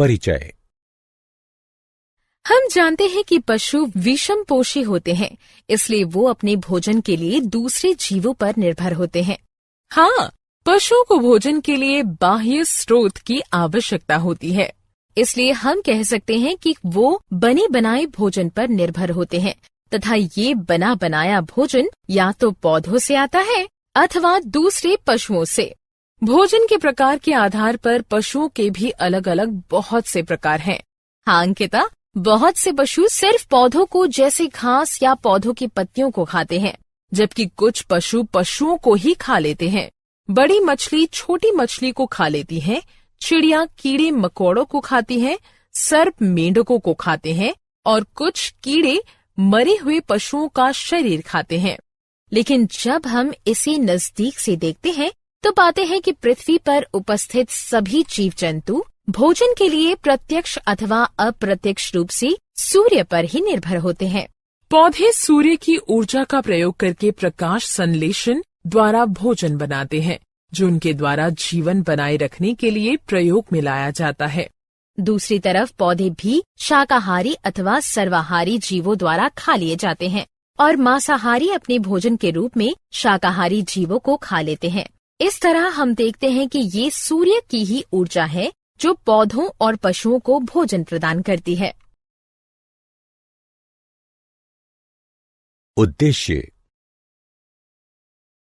परिचय। हम जानते हैं कि पशु विषमपोषी होते हैं, इसलिए वो अपने भोजन के लिए दूसरे जीवों पर निर्भर होते हैं। हाँ, पशुओं को भोजन के लिए बाह्य स्रोत की आवश्यकता होती है, इसलिए हम कह सकते हैं कि वो बने बनाए भोजन पर निर्भर होते हैं तथा ये बना बनाया भोजन या तो पौधों से आता है अथवा दूसरे पशुओं से। भोजन के प्रकार के आधार पर पशुओं के भी अलग अलग बहुत से प्रकार हैं। हाँ अंकिता, बहुत से पशु सिर्फ पौधों को जैसे घास या पौधों की पत्तियों को खाते हैं, जबकि कुछ पशु पशुओं को ही खा लेते हैं। बड़ी मछली छोटी मछली को खा लेती है, चिड़िया कीड़े मकोड़ों को खाती है, सर्प मेंढकों को खाते हैं और कुछ कीड़े मरे हुए पशुओं का शरीर खाते हैं। लेकिन जब हम इसे नजदीक से देखते हैं तो पाते हैं कि पृथ्वी पर उपस्थित सभी जीव जंतु भोजन के लिए प्रत्यक्ष अथवा अप्रत्यक्ष रूप से सूर्य पर ही निर्भर होते हैं। पौधे सूर्य की ऊर्जा का प्रयोग करके प्रकाश संश्लेषण द्वारा भोजन बनाते हैं, जो उनके द्वारा जीवन बनाए रखने के लिए प्रयोग में लाया जाता है। दूसरी तरफ पौधे भी शाकाहारी अथवा सर्वाहारी जीवों द्वारा खा लिए जाते हैं और मांसाहारी अपने भोजन के रूप में शाकाहारी जीवों को खा लेते हैं। इस तरह हम देखते हैं कि ये सूर्य की ही ऊर्जा है जो पौधों और पशुओं को भोजन प्रदान करती है। उद्देश्य।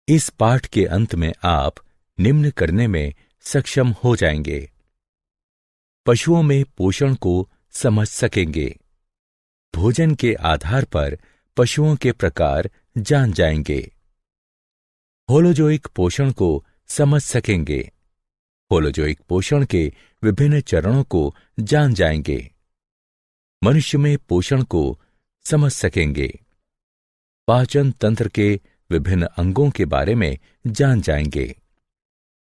इस पाठ के अंत में आप निम्न करने में सक्षम हो जाएंगे। पशुओं में पोषण को समझ सकेंगे। भोजन के आधार पर पशुओं के प्रकार जान जाएंगे। होलोजोइक पोषण को समझ सकेंगे। होलोजोइक पोषण के विभिन्न चरणों को जान जाएंगे। मनुष्य में पोषण को समझ सकेंगे। पाचन तंत्र के विभिन्न अंगों के बारे में जान जाएंगे।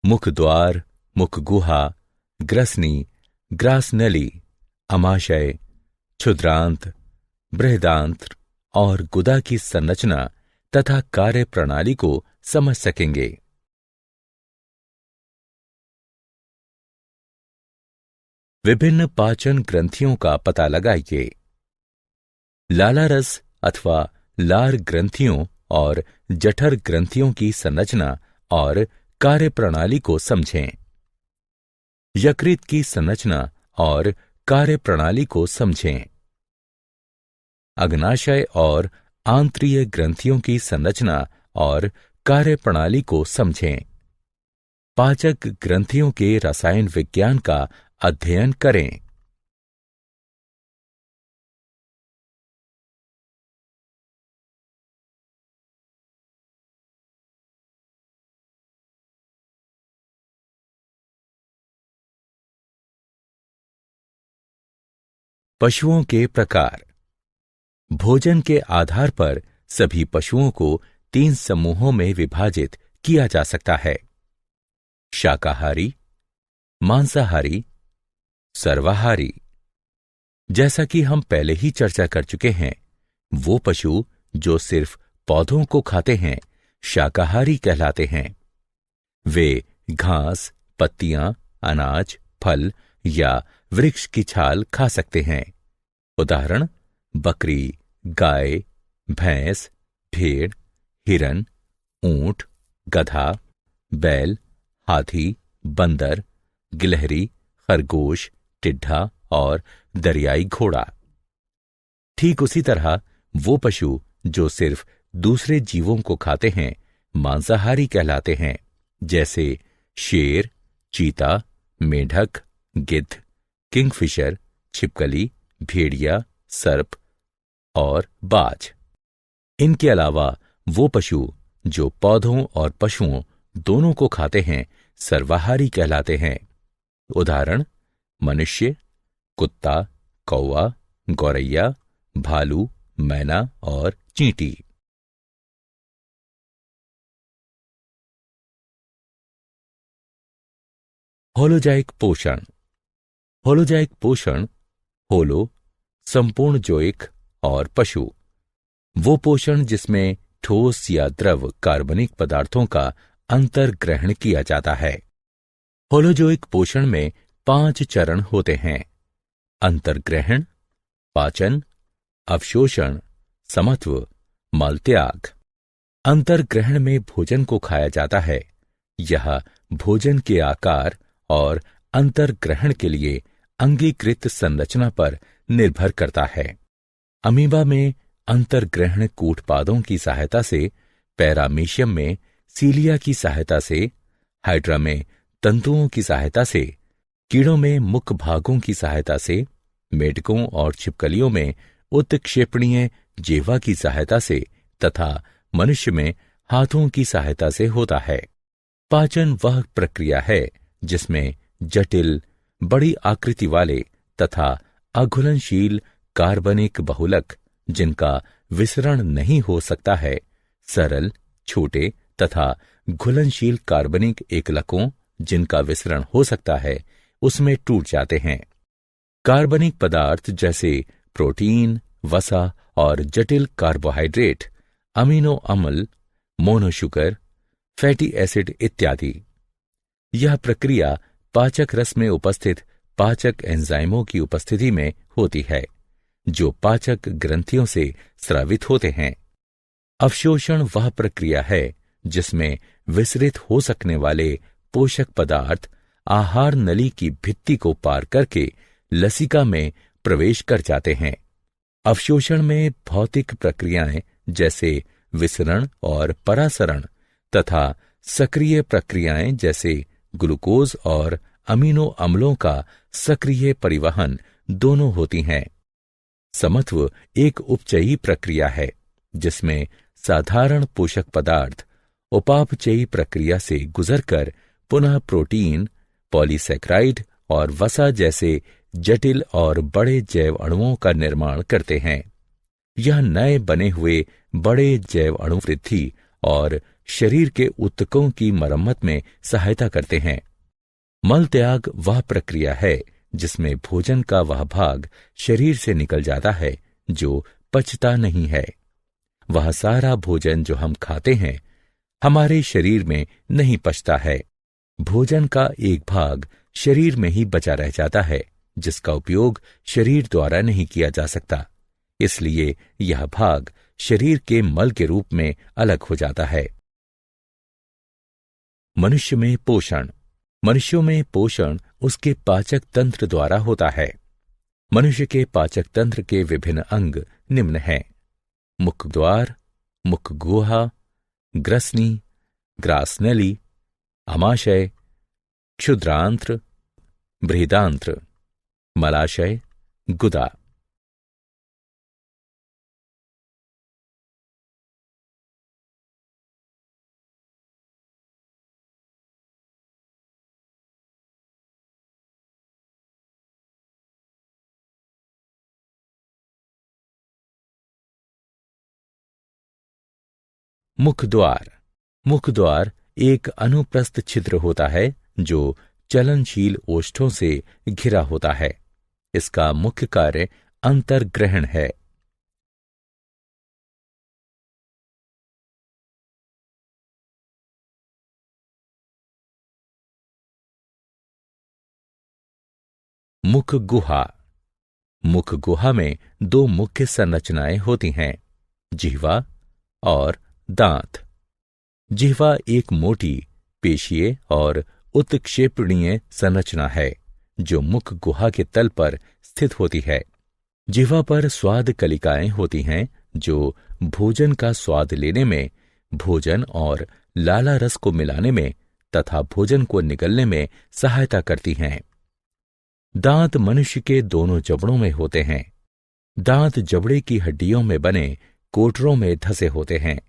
मुख द्वार, मुख गुहा, ग्रसनी, ग्रासनली, अमाशय, क्षुद्रांत, बृहदांत्र और गुदा की संरचना तथा कार्य प्रणाली को समझ सकेंगे। विभिन्न पाचन ग्रंथियों का पता लगाइए। लालारस अथवा लार ग्रंथियों और जठर ग्रंथियों की संरचना और कार्य प्रणाली को समझें। यकृत की संरचना और कार्य प्रणाली को समझें। अग्नाशय और आंत्रीय ग्रंथियों की संरचना और कार्य प्रणाली को समझें। पाचक ग्रंथियों के रसायन विज्ञान का अध्ययन करें। पशुओं के प्रकार। भोजन के आधार पर सभी पशुओं को 3 समूहों में विभाजित किया जा सकता है: शाकाहारी, मांसाहारी, सर्वाहारी। जैसा कि हम पहले ही चर्चा कर चुके हैं, वो पशु जो सिर्फ पौधों को खाते हैं शाकाहारी कहलाते हैं। वे घास, पत्तियां, अनाज, फल या वृक्ष की छाल खा सकते हैं। उदाहरण: बकरी, गाय, भैंस, भेड़, हिरन, ऊंट, गधा, बैल, हाथी, बंदर, गिलहरी, खरगोश, टिड्ढा और दरियाई घोड़ा। ठीक उसी तरह वो पशु जो सिर्फ दूसरे जीवों को खाते हैं मांसाहारी कहलाते हैं, जैसे शेर, चीता, मेढक, गिद्ध, किंगफिशर, छिपकली, भेड़िया, सर्प और बाज। इनके अलावा वो पशु जो पौधों और पशुओं दोनों को खाते हैं सर्वाहारी कहलाते हैं। उदाहरण: मनुष्य, कुत्ता, कौवा, गौरैया, भालू, मैना और चींटी। होलोजाइक पोषण। होलोजाइक पोषण, होलो संपूर्ण जोइक और पशु, वो पोषण जिसमें ठोस या द्रव कार्बनिक पदार्थों का अंतर्ग्रहण किया जाता है। होलोजोइक पोषण में 5 चरण होते हैं: अंतर्ग्रहण, पाचन, अवशोषण, समत्व, मलत्याग। अंतर्ग्रहण में भोजन को खाया जाता है। यह भोजन के आकार और अंतर्ग्रहण के लिए अंगीकृत संरचना पर निर्भर करता है। अमीबा में अंतर्ग्रहण कूटपादों की सहायता से, पैरामीशियम में सीलिया की सहायता से, हाइड्रा में तंतुओं की सहायता से, कीड़ों में मुख भागों की सहायता से, मेढकों और छिपकलियों में उत्क्षेपणीय जेवा की सहायता से तथा मनुष्य में हाथों की सहायता से होता है। पाचन वह प्रक्रिया है जिसमें जटिल, बड़ी आकृति वाले तथा अघुलनशील कार्बनिक बहुलक, जिनका विसरण नहीं हो सकता है, सरल, छोटे तथा घुलनशील कार्बनिक एकलकों, जिनका विसरण हो सकता है, उसमें टूट जाते हैं। कार्बनिक पदार्थ जैसे प्रोटीन, वसा और जटिल कार्बोहाइड्रेट, अमीनो अम्ल, मोनोशुगर, फैटी एसिड इत्यादि। यह प्रक्रिया पाचक रस में उपस्थित पाचक एंजाइमों की उपस्थिति में होती है, जो पाचक ग्रंथियों से स्रावित होते हैं। अवशोषण वह प्रक्रिया है जिसमें विसरित हो सकने वाले पोषक पदार्थ आहार नली की भित्ति को पार करके लसिका में प्रवेश कर जाते हैं। अवशोषण में भौतिक प्रक्रियाएं जैसे विसरण और परासरण तथा सक्रिय प्रक्रियाएं जैसे ग्लूकोज और अमीनो अम्लों का सक्रिय परिवहन दोनों होती हैं। समत्व एक उपचयी प्रक्रिया है जिसमें साधारण पोषक पदार्थ उपापचयी प्रक्रिया से गुजरकर पुनः प्रोटीन, पॉलीसैकेराइड और वसा जैसे जटिल और बड़े जैव अणुओं का निर्माण करते हैं। यह नए बने हुए बड़े जैव अणु वृद्धि और शरीर के ऊतकों की मरम्मत में सहायता करते हैं। मल त्याग वह प्रक्रिया है जिसमें भोजन का वह भाग शरीर से निकल जाता है जो पचता नहीं है। वह सारा भोजन जो हम खाते हैं हमारे शरीर में नहीं पचता है। भोजन का एक भाग शरीर में ही बचा रह जाता है जिसका उपयोग शरीर द्वारा नहीं किया जा सकता, इसलिए यह भाग शरीर के मल के रूप में अलग हो जाता है। मनुष्य में पोषण। मनुष्यों में पोषण उसके पाचक तंत्र द्वारा होता है। मनुष्य के पाचक तंत्र के विभिन्न अंग निम्न हैं: मुख द्वार, मुख गुहा, ग्रसनी, ग्रासनली, आमाशय, क्षुद्रांत्र, बृहदांत्र, मलाशय, गुदा। मुख द्वार। मुख द्वार एक अनुप्रस्थ छिद्र होता है जो चलनशील ओष्ठों से घिरा होता है। इसका मुख्य कार्य अंतर्ग्रहण है। मुख गुहा। मुख गुहा में दो मुख्य संरचनाएं होती हैं, जिह्वा और दांत। जिह्वा एक मोटी, पेशीय और उत्क्षेपणीय संरचना है जो मुख गुहा के तल पर स्थित होती है। जिह्वा पर स्वाद कलिकाएं होती हैं जो भोजन का स्वाद लेने में, भोजन और लाला रस को मिलाने में तथा भोजन को निगलने में सहायता करती हैं। दांत मनुष्य के दोनों जबड़ों में होते हैं। दांत जबड़े की हड्डियों में बने कोटरों में धसे होते हैं।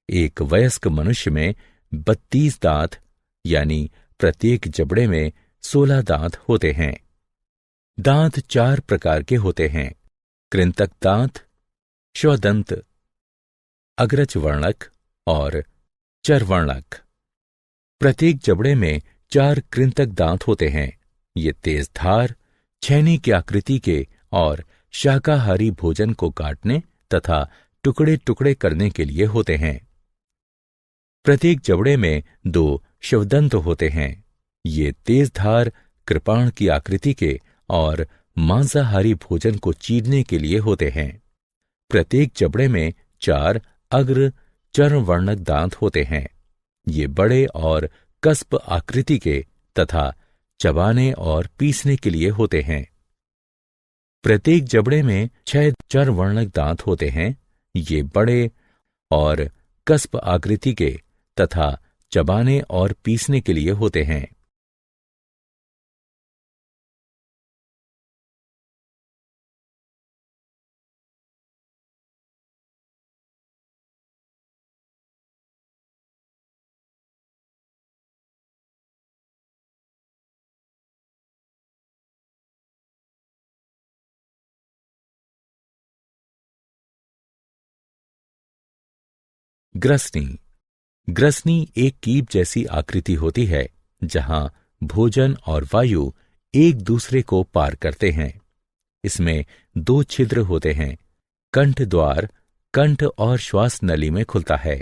एक वयस्क मनुष्य में 32 दांत यानी प्रत्येक जबड़े में 16 दांत होते हैं। दांत 4 प्रकार के होते हैं: कृंतक दांत, श्वदंत, अग्रजवर्णक और चरवर्णक। प्रत्येक जबड़े में 4 कृंतक दांत होते हैं। ये तेज धार, छेनी की आकृति के और शाकाहारी भोजन को काटने तथा टुकड़े टुकड़े करने के लिए होते हैं। प्रत्येक जबड़े में 2 शिवदंत होते हैं। ये तेज धार, कृपाण की आकृति के और मांसाहारी भोजन को चीरने के लिए होते हैं। प्रत्येक जबड़े में 4 अग्र चर्मवर्णक दांत होते हैं। ये बड़े और कस्प आकृति के तथा चबाने और पीसने के लिए होते हैं। प्रत्येक जबड़े में 6 चर्मवर्णक दांत होते हैं। ये बड़े और कस्प आकृति के तथा चबाने और पीसने के लिए होते हैं। ग्रसनी। ग्रसनी एक कीप जैसी आकृति होती है जहां भोजन और वायु एक दूसरे को पार करते हैं। इसमें 2 छिद्र होते हैं। कंठ द्वार कंठ और श्वास नली में खुलता है।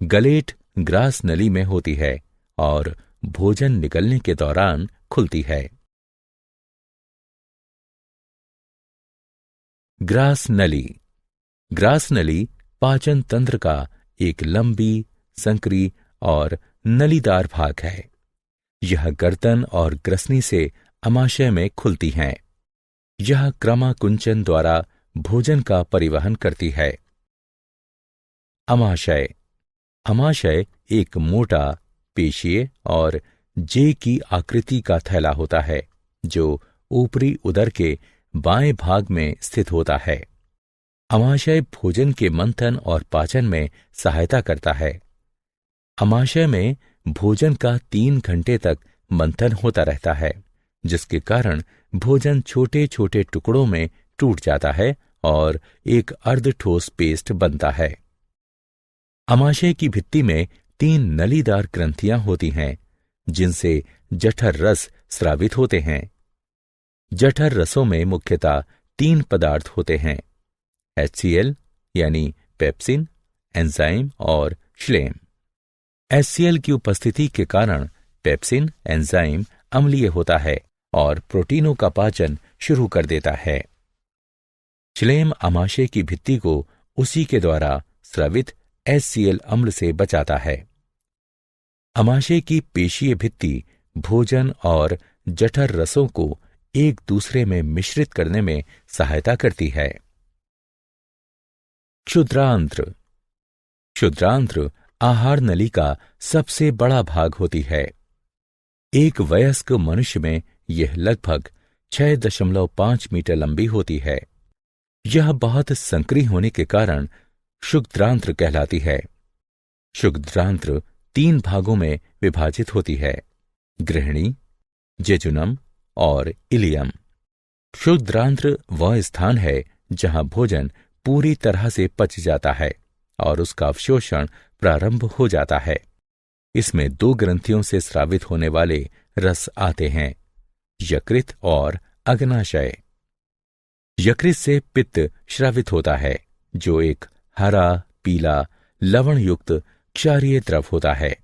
गलेट ग्रास नली में होती है और भोजन निकलने के दौरान खुलती है। ग्रास नली। ग्रास नली पाचन तंत्र का एक लंबी, संकरी और नलीदार भाग है। यह गर्दन और ग्रसनी से अमाशय में खुलती हैं। यह क्रमाकुंचन द्वारा भोजन का परिवहन करती है। अमाशय। अमाशय एक मोटा, पेशीय और जे की आकृति का थैला होता है जो ऊपरी उदर के बाएं भाग में स्थित होता है। अमाशय भोजन के मंथन और पाचन में सहायता करता है। अमाशय में भोजन का 3 घंटे तक मंथन होता रहता है, जिसके कारण भोजन छोटे छोटे टुकड़ों में टूट जाता है और एक अर्धठोस पेस्ट बनता है। अमाशय की भित्ति में 3 नलीदार ग्रंथियां होती हैं, जिनसे जठर रस स्रावित होते हैं। जठर रसों में मुख्यतः 3 पदार्थ होते हैं: HCl यानी पेप्सिन, एंजाइम और श्लेम। HCl की उपस्थिति के कारण पेप्सिन एंजाइम अम्लीय होता है और प्रोटीनों का पाचन शुरू कर देता है। श्लेम अमाशय की भित्ति को उसी के द्वारा स्रावित HCl अम्ल से बचाता है। अमाशय की पेशीय भित्ति भोजन और जठर रसों को एक दूसरे में मिश्रित करने में सहायता करती है। क्षुद्रांत्र। क्षुद्रांत्र आहार नली का सबसे बड़ा भाग होती है। एक वयस्क मनुष्य में यह लगभग 6.5 मीटर लंबी होती है। यह बहुत संकरी होने के कारण क्षुद्रांत्र कहलाती है। क्षुद्रांत्र 3 भागों में विभाजित होती है: गृहिणी, जेजुनम और इलियम। क्षुद्रांत्र वह स्थान है जहां भोजन पूरी तरह से पच जाता है और उसका अवशोषण प्रारंभ हो जाता है। इसमें 2 ग्रंथियों से स्रावित होने वाले रस आते हैं: यकृत और अग्नाशय। यकृत से पित्त स्रावित होता है, जो एक हरा पीला लवण युक्त क्षारीय द्रव होता है,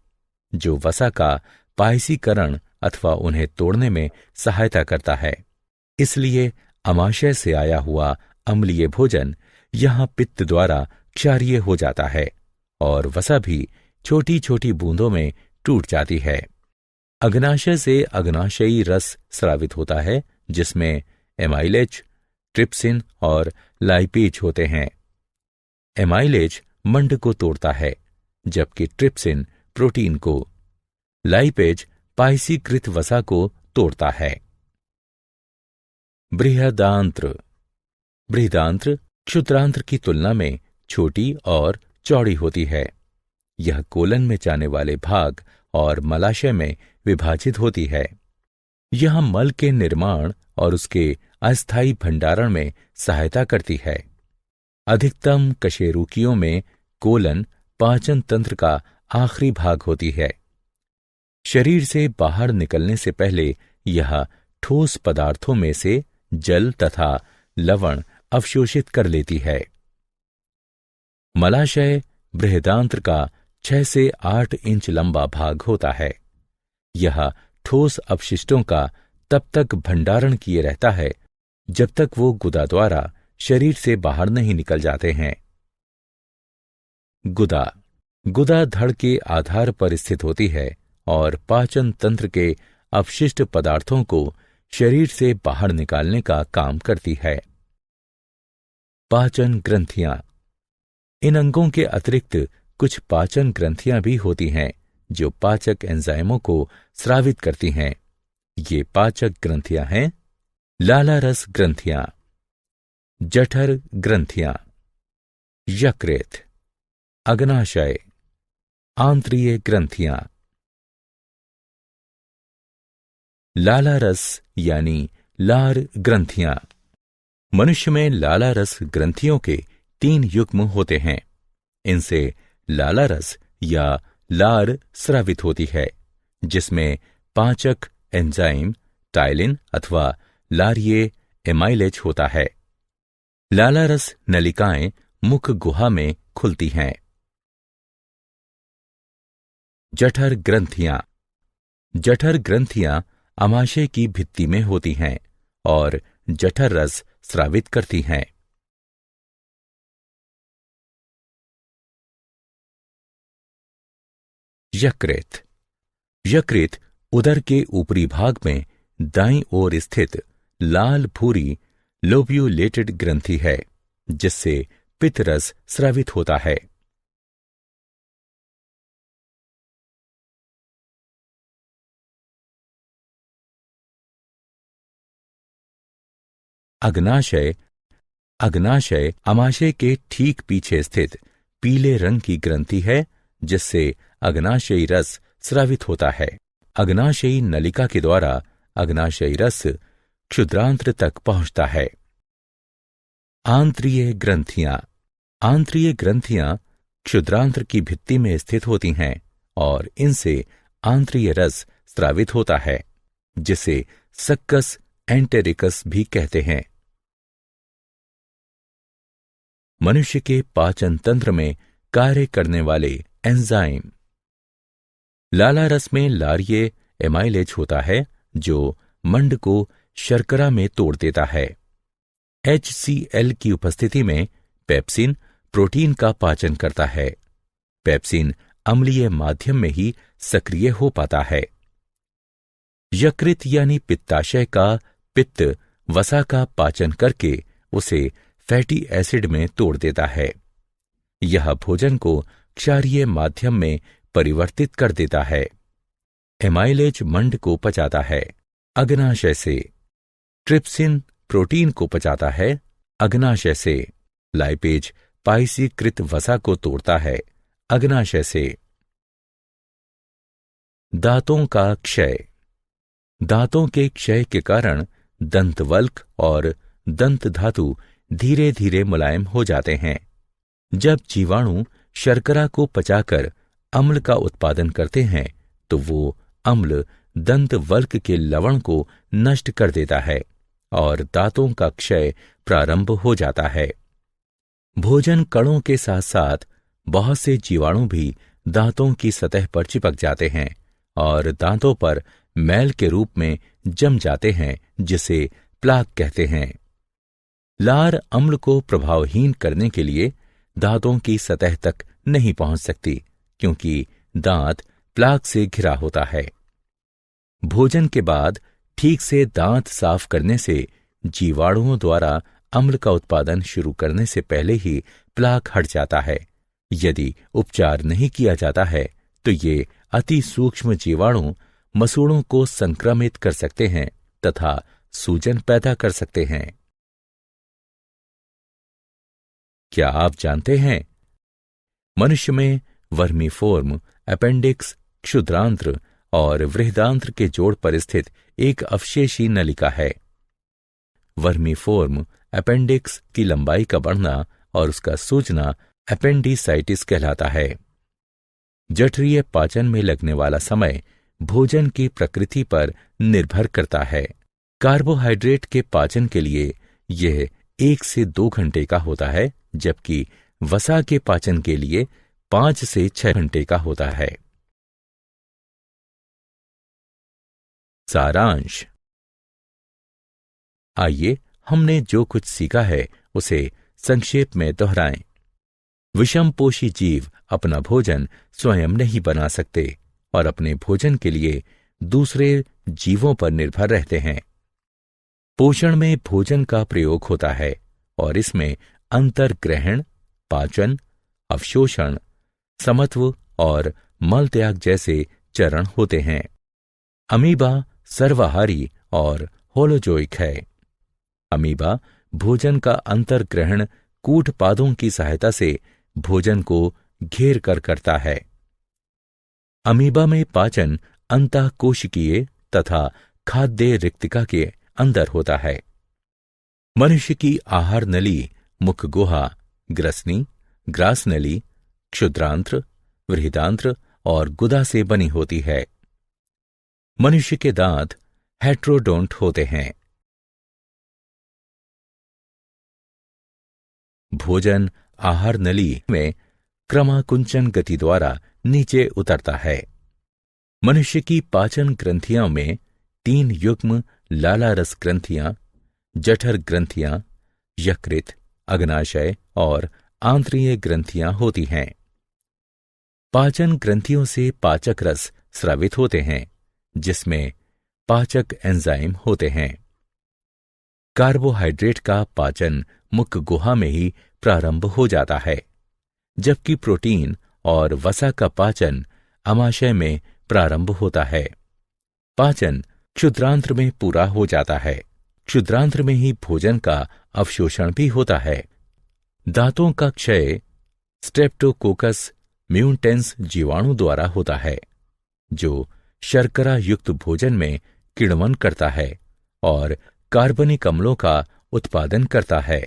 जो वसा का पायसीकरण अथवा उन्हें तोड़ने में सहायता करता है। इसलिए अमाशय से आया हुआ अम्लीय भोजन यहां पित्त द्वारा क्षारीय हो जाता है और वसा भी छोटी छोटी बूंदों में टूट जाती है। अग्नाशय से अग्नाशयी रस स्रावित होता है, जिसमें एमाइलेज, ट्रिप्सिन और लाइपेज होते हैं। एमाइलेज मंड को तोड़ता है, जबकि ट्रिप्सिन प्रोटीन को, लाइपेज पायसीकृत वसा को तोड़ता है। बृहदांत्र। बृहदांत्र क्षुद्रांत्र की तुलना में छोटी और चौड़ी होती है। यह कोलन में जाने वाले भाग और मलाशय में विभाजित होती है। यह मल के निर्माण और उसके अस्थायी भंडारण में सहायता करती है। अधिकतम कशेरुकियों में कोलन पाचन तंत्र का आखिरी भाग होती है। शरीर से बाहर निकलने से पहले यह ठोस पदार्थों में से जल तथा लवण अवशोषित कर लेती है। मलाशय बृहदांत्र का 6 से 8 इंच लंबा भाग होता है। यह ठोस अपशिष्टों का तब तक भंडारण किए रहता है जब तक वो गुदा द्वारा शरीर से बाहर नहीं निकल जाते हैं। गुदा गुदा धड़ के आधार पर स्थित होती है और पाचन तंत्र के अपशिष्ट पदार्थों को शरीर से बाहर निकालने का काम करती है। पाचन ग्रंथियां। इन अंगों के अतिरिक्त कुछ पाचन ग्रंथियां भी होती हैं जो पाचक एंजाइमों को स्रावित करती हैं। ये पाचक ग्रंथियां हैं लाला रस ग्रंथियां, जठर ग्रंथियां, यकृत, अग्नाशय, आंत्रीय ग्रंथियां। लाला रस यानी लार ग्रंथियां। मनुष्य में लाला रस ग्रंथियों के 3 युग्म होते हैं। इनसे लाला रस या लार स्रावित होती है, जिसमें पाचक एंजाइम टाइलिन अथवा लारिये एमाइलेज होता है। लाला रस नलिकाएं मुख गुहा में खुलती हैं। जठर ग्रंथियां। जठर ग्रंथियां अमाशय की भित्ति में होती हैं और जठर रस स्रावित करती हैं। यकृत। यकृत उदर के ऊपरी भाग में दाईं ओर स्थित लाल भूरी लोब्यूलेटेड ग्रंथि है, जिससे पित्त रस स्रावित होता है। अग्नाशय। अग्नाशय अमाशय के ठीक पीछे स्थित पीले रंग की ग्रंथि है, जिससे अग्नाशयी रस स्रावित होता है। अग्नाशयी नलिका के द्वारा अग्नाशयी रस क्षुद्रांत्र तक पहुंचता है। आंत्रीय ग्रंथियां। आंत्रीय ग्रंथियां क्षुद्रांत्र की भित्ति में स्थित होती हैं और इनसे आंत्रीय रस स्रावित होता है, जिसे सक्कस एंटेरिकस भी कहते हैं। मनुष्य के पाचन तंत्र में कार्य करने वाले एंजाइम। लाला रस में लारिये एमाइलेज होता है, जो मंड को शर्करा में तोड़ देता है। HCl की उपस्थिति में पेप्सिन प्रोटीन का पाचन करता है। पेप्सिन अम्लीय माध्यम में ही सक्रिय हो पाता है। यकृत यानी पित्ताशय का पित्त वसा का पाचन करके उसे फैटी एसिड में तोड़ देता है। यह भोजन को क्षारीय माध्यम में परिवर्तित कर देता है। एमाइलेज मंड को पचाता है। अग्नाशय से ट्रिप्सिन प्रोटीन को पचाता है। अग्नाशय से लाइपेज पाइसीकृत वसा को तोड़ता है। अग्नाशय से दांतों का क्षय। दांतों के क्षय के कारण दंतवल्क और दंत धातु धीरे धीरे मुलायम हो जाते हैं। जब जीवाणु शर्करा को पचाकर अम्ल का उत्पादन करते हैं तो वो अम्ल दंतवल्क के लवण को नष्ट कर देता है और दांतों का क्षय प्रारंभ हो जाता है। भोजन कणों के साथ साथ बहुत से जीवाणु भी दांतों की सतह पर चिपक जाते हैं और दांतों पर मैल के रूप में जम जाते हैं, जिसे प्लाक कहते हैं। लार अम्ल को प्रभावहीन करने के लिए दांतों की सतह तक नहीं पहुंच सकती, क्योंकि दांत प्लाक से घिरा होता है। भोजन के बाद ठीक से दांत साफ करने से जीवाणुओं द्वारा अम्ल का उत्पादन शुरू करने से पहले ही प्लाक हट जाता है। यदि उपचार नहीं किया जाता है तो ये अति सूक्ष्म जीवाणु मसूड़ों को संक्रमित कर सकते हैं तथा सूजन पैदा कर सकते हैं। क्या आप जानते हैं, मनुष्य में वर्मीफोर्म, अपेंडिक्स, क्षुद्रांत्र और वृहदांत्र के जोड़ पर स्थित एक अवशेषी नलिका है। वर्मीफोर्म अपेंडिक्स की लंबाई का बढ़ना और उसका सूजना अपेंडिसाइटिस कहलाता है। जठरीय पाचन में लगने वाला समय भोजन की प्रकृति पर निर्भर करता है। कार्बोहाइड्रेट के पाचन के लिए यह 1 से 2 घंटे का होता है, जबकि वसा के पाचन के लिए 5 से 6 घंटे का होता है। सारांश। आइए हमने जो कुछ सीखा है उसे संक्षेप में दोहराएं। विषमपोषी जीव अपना भोजन स्वयं नहीं बना सकते और अपने भोजन के लिए दूसरे जीवों पर निर्भर रहते हैं। पोषण में भोजन का प्रयोग होता है और इसमें अंतर्ग्रहण, पाचन, अवशोषण, समत्व और मल त्याग जैसे चरण होते हैं। अमीबा सर्वाहारी और होलोजोइक है। अमीबा भोजन का अंतर्ग्रहण कूटपादों की सहायता से भोजन को घेर कर करता है। अमीबा में पाचन अंतःकोशिकीय तथा खाद्य रिक्तिका के अंदर होता है। मनुष्य की आहार नली मुख गुहा, ग्रसनी, ग्रास नली, क्षुद्रांत्र, वृहदांत्र और गुदा से बनी होती है। मनुष्य के दांत हेट्रोडोंट होते हैं। भोजन आहार नली में क्रमाकुंचन गति द्वारा नीचे उतरता है। मनुष्य की पाचन ग्रंथियों में 3 युग्म लाला रस ग्रंथियां, जठर ग्रंथियां, यकृत, अग्नाशय और आंत्रीय ग्रंथियां होती हैं। पाचन ग्रंथियों से पाचक रस स्रावित होते हैं, जिसमें पाचक एंजाइम होते हैं। कार्बोहाइड्रेट का पाचन मुख गुहा में ही प्रारंभ हो जाता है, जबकि प्रोटीन और वसा का पाचन आमाशय में प्रारंभ होता है। पाचन क्षुद्रांत्र में पूरा हो जाता है। क्षुद्रांत्र में ही भोजन का अवशोषण भी होता है। दांतों का क्षय स्ट्रेप्टोकोकस म्यूटेंस जीवाणु द्वारा होता है, जो शर्करा युक्त भोजन में किण्वन करता है और कार्बनिक अम्लों का उत्पादन करता है।